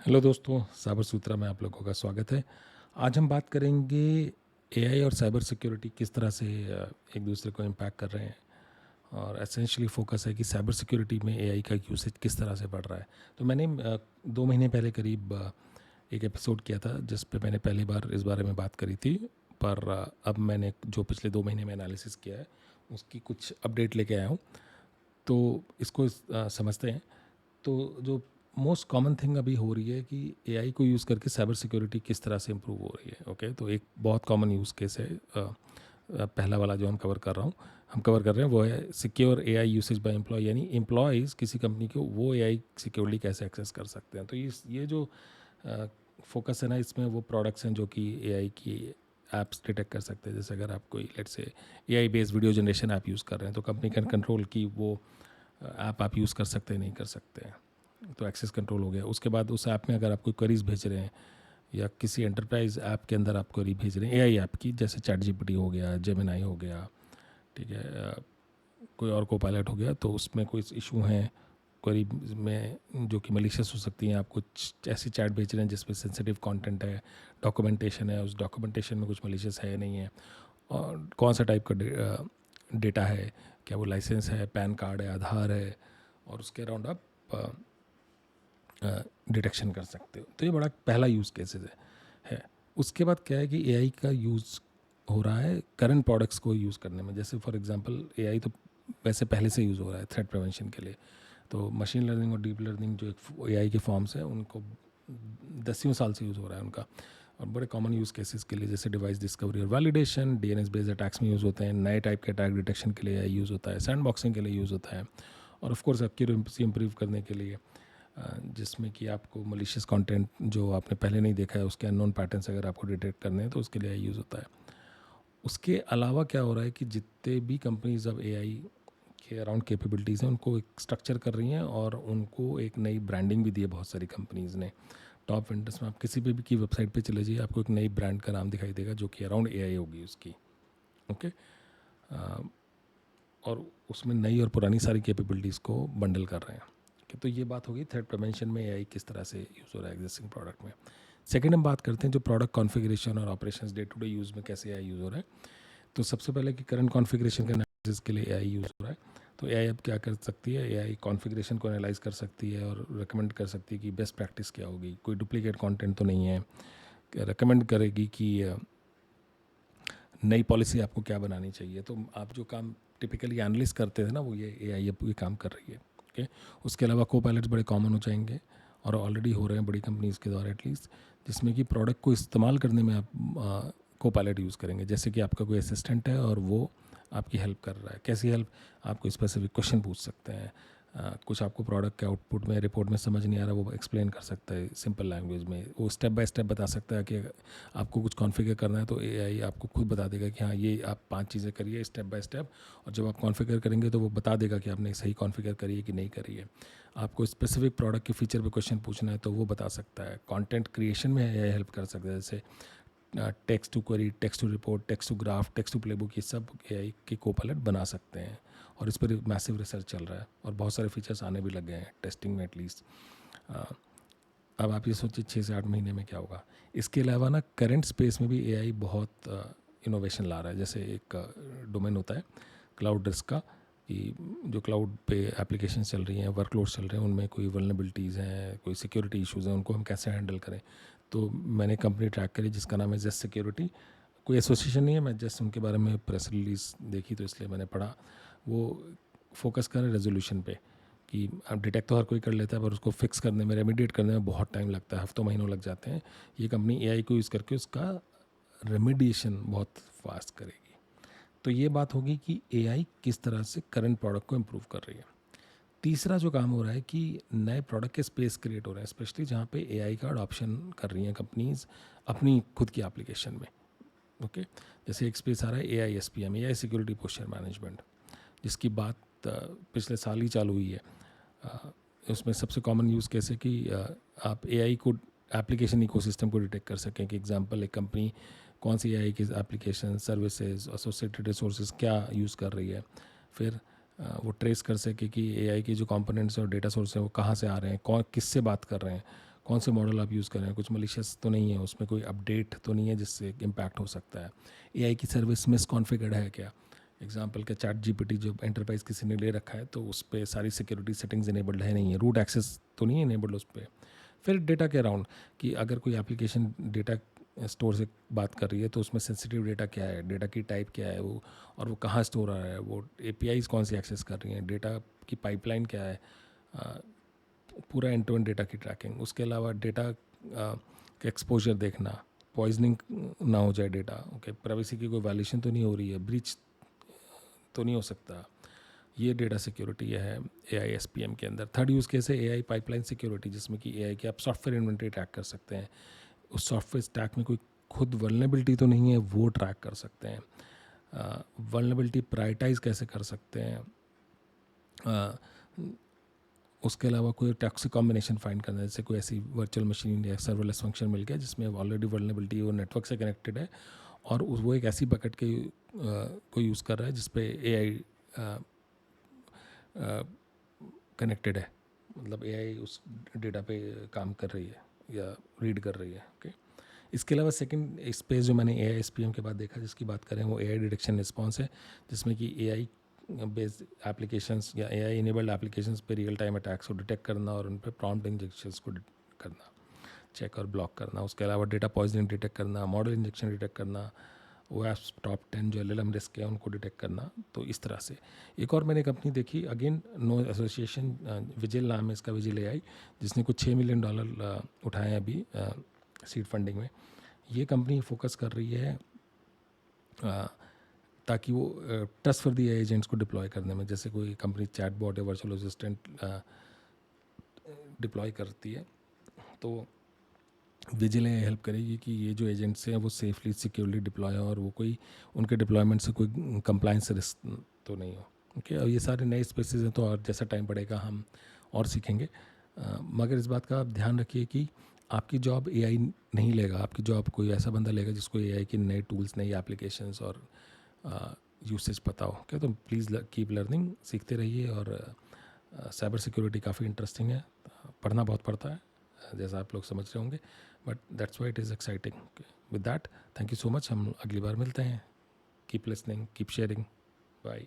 Hello दोस्तों, cyber सूत्रा में आप लोगों का स्वागत है। आज हम बात करेंगे एआई और साइबर सिक्योरिटी किस तरह से एक दूसरे को इम्पैक्ट कर रहे हैं, और एसेंशियली फोकस है कि साइबर सिक्योरिटी में एआई का यूसेज किस तरह से बढ़ रहा है। तो मैंने 2 महीने पहले करीब एक एपिसोड किया था जिस पे मैंने पहली बार इस बारे में बात करी थी, पर अब मैंने जो पिछले 2 महीने में एनालिसिस किया है उसकी कुछ अपडेट लेके आया हूँ। तो इसको समझते हैं। तो जो मोस्ट कॉमन थिंग अभी हो रही है कि एआई को यूज़ करके साइबर सिक्योरिटी किस तरह से इम्प्रूव हो रही है। ओके, तो एक बहुत कॉमन यूज़ केस है। पहला वाला जो हम कवर कर रहे हैं वो है secure AI usage by employ, यानी एम्प्लॉयज़ किसी कंपनी को वो एआई सिक्योरली कैसे एक्सेस कर सकते हैं। तो ये जो फोकस है ना, इसमें वो प्रोडक्ट्स हैं जो कि एआई की ऐप्स डिटेक्ट कर सकते हैं। जैसे अगर आप कोई लेट से AI based video generation app use कर रहे हैं तो कंपनी कैन कंट्रोल की वो ऐप आप यूज़ कर सकते हैं नहीं कर सकते हैं, तो एक्सेस कंट्रोल हो गया। उसके बाद उस ऐप में अगर आप कोई क्वेरीज भेज रहे हैं या किसी एंटरप्राइज ऐप के अंदर आप क्वेरी भेज रहे हैं एआई ऐप की, जैसे चैट जीपीटी हो गया, जेमिनाई हो गया, ठीक है, कोई और को पायलट हो गया, तो उसमें कोई इशू है क्वेरी में जो कि मलिशियस हो सकती हैं, आप कुछ ऐसी चैट भेज रहे हैं जिसमें सेंसिटिव कंटेंट है, डॉक्यूमेंटेशन है, उस डॉक्यूमेंटेशन में कुछ मलिशियस है या नहीं है, और कौन सा टाइप का डेटा है, क्या वो लाइसेंस है, पैन कार्ड है, आधार है, और उसके अराउंड आप डिटेक्शन कर सकते हो। तो ये बड़ा पहला यूज़ केसेस है। उसके बाद क्या है कि एआई का यूज़ हो रहा है करंट प्रोडक्ट्स को यूज़ करने में। जैसे फॉर एग्जांपल एआई तो वैसे पहले से यूज़ हो रहा है थ्रेट प्रिवेंशन के लिए। तो मशीन लर्निंग और डीप लर्निंग जो एक एआई के फॉर्म्स हैं उनको दसियों साल से यूज़ हो रहा है उनका, और बड़े कॉमन यूज़ केसेस के लिए जैसे डिवाइस डिस्कवरी और वैलिडेशन, डीएनएस बेस्ड अटैक्स में यूज़ होते हैं, नए टाइप के अटैक डिटेक्शन के लिए यूज़ होता है, सैंड बॉक्सिंग के लिए यूज़ होता है, और ऑफ कोर्स एक्यूरेसी इंप्रूव करने के लिए, जिसमें कि आपको मलिशियस कंटेंट जो आपने पहले नहीं देखा है उसके अननोन पैटर्न्स अगर आपको डिटेक्ट करने हैं तो उसके लिए यूज़ होता है। उसके अलावा क्या हो रहा है कि जितने भी कंपनीज अब एआई के अराउंड कैपेबिलिटीज़ हैं उनको एक स्ट्रक्चर कर रही हैं, और उनको एक नई ब्रांडिंग भी दी है बहुत सारी कंपनीज़ ने। टॉप वेंडर्स में आप किसी भी की वेबसाइट पे चले जाइए, आपको एक नई ब्रांड का नाम दिखाई देगा जो कि अराउंड एआई होगी उसकी। ओके, और उसमें नई और पुरानी सारी कैपेबिलिटीज़ को बंडल कर रहे हैं। तो ये बात होगी थ्रेट प्रिवेंशन में एआई किस तरह से यूज़ हो रहा है एग्जिस्टिंग प्रोडक्ट में। सेकंड हम बात करते हैं जो प्रोडक्ट कॉन्फ़िगरेशन और operations day to day use में कैसे एआई यूज़ हो रहा है। तो सबसे पहले कि करंट कॉन्फ़िगरेशन का एनालिसिस के लिए एआई यूज़ हो रहा है। तो एआई अब क्या कर सकती है, एआई कॉन्फ़िगरेशन को एनालाइज कर सकती है और रिकमेंड कर सकती है कि बेस्ट प्रैक्टिस क्या होगी, कोई डुप्लीकेट कंटेंट तो नहीं है, रिकमेंड करेगी कि नई पॉलिसी आपको क्या बनानी चाहिए। तो आप जो काम टिपिकली एनालिस्ट करते थे ना, वो ये एआई अब ये काम कर रही है। ओके, उसके अलावा को पायलट्स बड़े कॉमन हो जाएंगे और ऑलरेडी हो रहे हैं बड़ी कंपनीज़ के द्वारा एटलीस्ट, जिसमें कि प्रोडक्ट को इस्तेमाल करने में आप को पायलट यूज़ करेंगे। जैसे कि आपका कोई असिस्टेंट है और वो आपकी हेल्प कर रहा है। कैसी हेल्प, आपको स्पेसिफिक क्वेश्चन पूछ सकते हैं, कुछ आपको प्रोडक्ट के आउटपुट में रिपोर्ट में समझ नहीं आ रहा, वो एक्सप्लेन कर सकता है सिंपल लैंग्वेज में, वो स्टेप बाय स्टेप बता सकता है कि आपको कुछ कॉन्फ़िगर करना है तो एआई आपको खुद बता देगा कि हाँ ये आप 5 चीज़ें करिए स्टेप बाय स्टेप, और जब आप कॉन्फ़िगर करेंगे तो वो बता देगा कि आपने सही कॉन्फ़िगर करी है कि नहीं करी है। आपको स्पेसिफिक प्रोडक्ट के फीचर पे क्वेश्चन पूछना है तो वो बता सकता है। कंटेंट क्रिएशन में एआई हेल्प कर सकता है, जैसे text to query, text to report, text to graph, text to playbook, ये सब एआई के कोपायलट बना सकते हैं, और इस पर मैसिव रिसर्च चल रहा है और बहुत सारे फीचर्स आने भी लग गए हैं टेस्टिंग में एटलीस्ट। अब आप ये सोचिए 6 से 8 महीने में क्या होगा। इसके अलावा ना करंट स्पेस में भी एआई बहुत इनोवेशन ला रहा है। जैसे एक डोमेन होता है क्लाउड रिस्क का, कि जो क्लाउड पे एप्लीकेशन चल रही हैं, वर्कलोड्स चल रहे हैं, उनमें कोई वल्नरेबिलिटीज़ हैं, कोई सिक्योरिटी इश्यूज़ हैं, उनको हम कैसे हैंडल करें। तो मैंने कंपनी ट्रैक करी जिसका नाम है जेस्ट सिक्योरिटी। कोई एसोसिएशन नहीं है, मैं जस्ट उनके बारे में प्रेस रिलीज देखी तो इसलिए मैंने पढ़ा। वो फोकस करें रेजोल्यूशन पे, कि अब डिटेक्ट तो हर कोई कर लेता है पर उसको फिक्स करने में, रेमिडिएट करने में बहुत टाइम लगता है, हफ्तों महीनों लग जाते हैं। ये कंपनी एआई को यूज़ करके उसका रेमिडिएशन बहुत फास्ट करेगी। तो ये बात होगी कि एआई किस तरह से करंट प्रोडक्ट को इम्प्रूव कर रही है। तीसरा जो काम हो रहा है कि नए प्रोडक्ट के स्पेस क्रिएट हो रहे हैं, स्पेशली जहाँ पे एआई का अडॉप्शन कर रही हैं कंपनीज अपनी खुद की एप्लीकेशन में। ओके, जैसे एक स्पेस आ रहा है AI SPM, AI security posture management, जिसकी बात पिछले साल ही चालू हुई है। उसमें सबसे कॉमन यूज़ कैसे कि आप एआई को एप्लीकेशन इकोसिस्टम को डिटेक्ट कर सकें, कि एग्जांपल एक कंपनी कौन सी एआई की एप्लीकेशन, सर्विसेज, एसोसिएटेड रिसोर्सेज क्या यूज़ कर रही है। फिर वो ट्रेस कर सके कि एआई के जो कंपोनेंट्स और डेटा सोर्स हैं वो कहाँ से आ रहे हैं, कौन किससे बात कर रहे हैं, कौन से मॉडल आप यूज़ कर रहे हैं, कुछ मलिशियस तो नहीं है, उसमें कोई अपडेट तो नहीं है जिससे इम्पैक्ट हो सकता है, एआई की सर्विस मिसकॉन्फ़िगर्ड है क्या। एग्जांपल के चैट जीपीटी जो एंटरप्राइज किसी ने ले रखा है तो उस पर सारी सिक्योरिटी सेटिंग्स इनेबल्ड है नहीं है, रूट एक्सेस तो नहीं है इनेबल्ड उस पर। फिर डेटा के अराउंड कि अगर कोई एप्लीकेशन डेटा स्टोर से बात कर रही है तो उसमें सेंसिटिव डेटा क्या है, डेटा की टाइप क्या है वो, और वो कहाँ स्टोर हो रहा है, वो एपीआईज कौन सी एक्सेस कर रही हैं, डेटा की पाइपलाइन क्या है, पूरा एंड टू एंड डेटा की ट्रैकिंग। उसके अलावा डेटा का एक्सपोजर देखना, पॉइजनिंग ना हो जाए डेटा, ओके, प्राइवेसी की कोई वायलेशन तो नहीं हो रही है, ब्रीच तो नहीं हो सकता। ये डेटा सिक्योरिटी है AISPM के अंदर। थर्ड यूज़ केस है AI पाइपलाइन सिक्योरिटी, जिसमें कि AI के आप सॉफ्टवेयर इन्वेंटरी ट्रैक कर सकते हैं, उस सॉफ्टवेयर स्टैक में कोई खुद वल्नरेबिलिटी तो नहीं है वो ट्रैक कर सकते हैं, वल्नरेबिलिटी प्रायोरिटाइज कैसे कर सकते हैं, उसके अलावा कोई टॉक्सिक कॉम्बिनेशन फाइंड करना है, जैसे कोई ऐसी वर्चुअल मशीन या सर्वरलेस फंक्शन मिल गया जिसमें ऑलरेडी वल्नरेबिलिटी वो नेटवर्क से कनेक्टेड है और वो एक ऐसी बकेट के को यूज़ कर रहा है जिसपे AI कनेक्टेड है, मतलब AI उस डेटा पे काम कर रही है या रीड कर रही है, ओके। इसके अलावा सेकंड स्पेस जो मैंने AISPM के बाद देखा जिसकी बात करें वो AI डिटेक्शन रिस्पॉन्स है, जिसमें कि AI बेस्ड एप्लीकेशंस या AI इनेबल्ड एप्लीकेशंस पे रियल टाइम अटैक्स को डिटेक्ट करना और उन पे प्रॉम्प्ट इंजेक्शंस को करना, चेक और ब्लॉक करना। उसके अलावा डेटा पॉइजनिंग डिटेक्ट करना, मॉडल इंजेक्शन डिटेक्ट करना, वो एप्स टॉप 10 जो LLM रिस्क है उनको डिटेक्ट करना। तो इस तरह से एक और मैंने कंपनी देखी, अगेन नो एसोसिएशन, विजिल नाम है इसका, विजिल AI, जिसने कुछ $6 मिलियन उठाए हैं अभी सीड फंडिंग में। ये कंपनी फोकस कर रही है ताकि वो ट्रस्ट फॉर दी एजेंट्स को डिप्लॉय करने में, जैसे कोई कंपनी चैट बॉट या वर्चुअल असिस्टेंट डिप्लॉय करती है तो विजिल हेल्प करेगी कि ये जो एजेंट्स हैं वो सेफली सिक्योरली डिप्लॉय हो और वो कोई उनके डिप्लॉयमेंट से कोई कंप्लाइंस रिस्क तो नहीं हो, ओके। और ये सारे नए स्पेसेस हैं तो और जैसा टाइम पड़ेगा हम और सीखेंगे, मगर इस बात का आप ध्यान रखिए कि आपकी जॉब AI नहीं लेगा, आपकी जॉब कोई ऐसा बंदा लेगा जिसको AI के नए टूल्स, नई एप्लीकेशंस और यूसेज पता हो, क्या। तो प्लीज़ कीप लर्निंग, सीखते रहिए। और साइबर सिक्योरिटी काफ़ी इंटरेस्टिंग है, पढ़ना बहुत पड़ता है जैसा आप लोग समझ रहे होंगे, but that's why it is exciting. With that thank you so much, हम अगली बार मिलते हैं। Keep listening, keep sharing, bye.